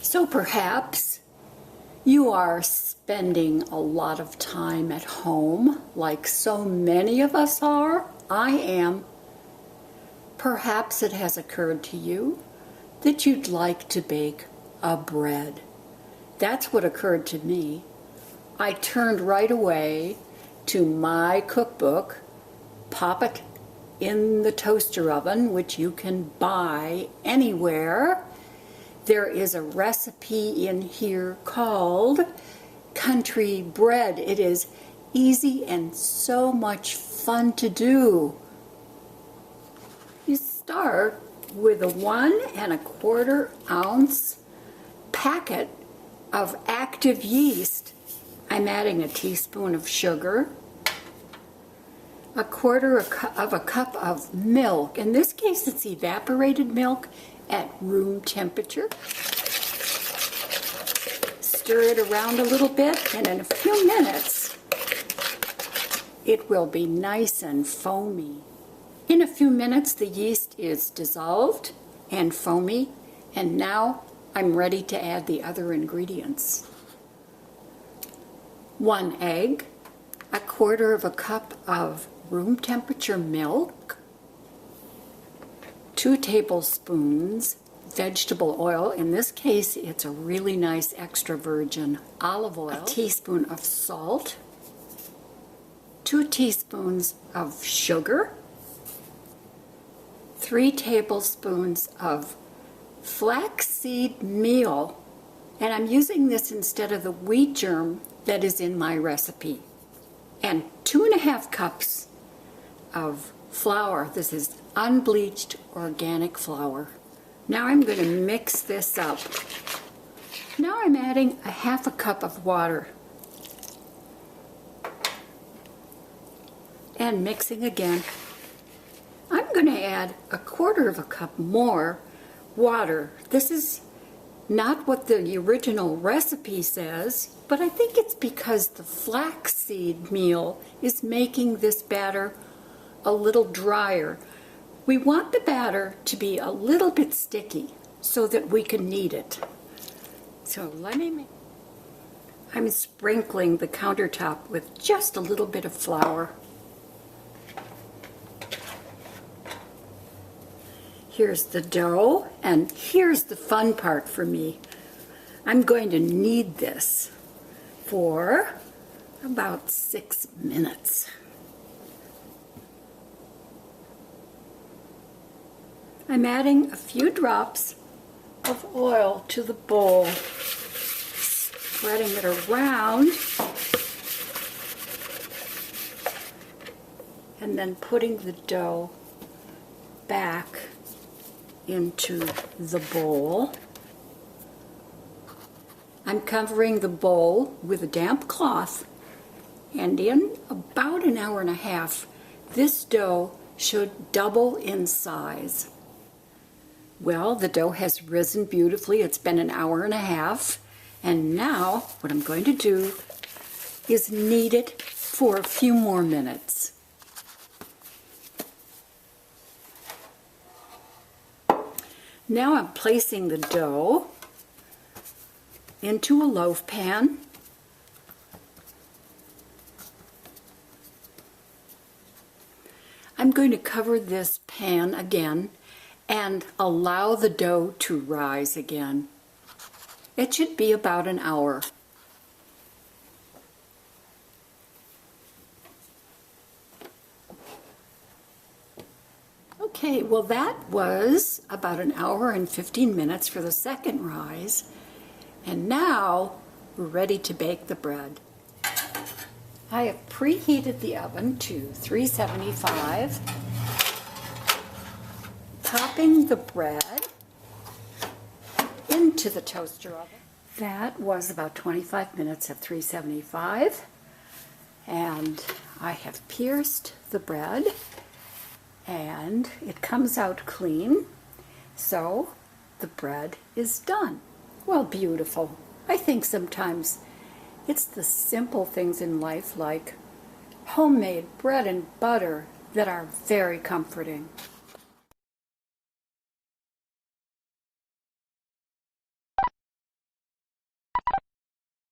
So perhaps you are spending a lot of time at home, like so many of us are. I am. Perhaps it has occurred to you that you'd like to bake a bread. That's what occurred to me. I turned right away to my cookbook, pop it in the toaster oven, which you can buy anywhere. There is a recipe in here called country bread. It is easy and so much fun to do. You start with a 1 1/4 ounce packet of active yeast. I'm adding a teaspoon of sugar, a 1/4 of a cup of milk. In this case, it's evaporated milk at room temperature. Stir it around a little bit, and in a few minutes, it will be nice and foamy. In a few minutes, the yeast is dissolved and foamy, and now I'm ready to add the other ingredients. 1 egg, a 1/4 of a cup of room temperature milk, 2 tablespoons vegetable oil. In this case, it's a really nice extra virgin olive oil, a teaspoon of salt, 2 teaspoons of sugar, 3 tablespoons of flaxseed meal, and I'm using this instead of the wheat germ that is in my recipe, and 2 1/2 cups of flour. This is unbleached organic flour. Now I'm going to mix this up. Now I'm adding a 1/2 cup of water and mixing again. I'm going to add a 1/4 of a cup more water. This is not what the original recipe says, but I think it's because the flaxseed meal is making this batter a little drier. We want the batter to be a little bit sticky so that we can knead it. So I'm sprinkling the countertop with just a little bit of flour. Here's the dough, and here's the fun part for me. I'm going to knead this for about 6 minutes. I'm adding a few drops of oil to the bowl, spreading it around, and then putting the dough back into the bowl. I'm covering the bowl with a damp cloth, and in about 1.5 hours, this dough should double in size. Well, the dough has risen beautifully. It's been 1.5 hours, and now what I'm going to do is knead it for a few more minutes. Now I'm placing the dough into a loaf pan. I'm going to cover this pan again and allow the dough to rise again. It should be about 1 hour. Okay, well that was about 1 hour and 15 minutes for the second rise, and now we're ready to bake the bread. I have preheated the oven to 375, popping the bread into the toaster oven. That was about 25 minutes at 375, and I have pierced the bread, and it comes out clean, so the bread is done. Well, beautiful. I think sometimes it's the simple things in life, like homemade bread and butter, that are very comforting.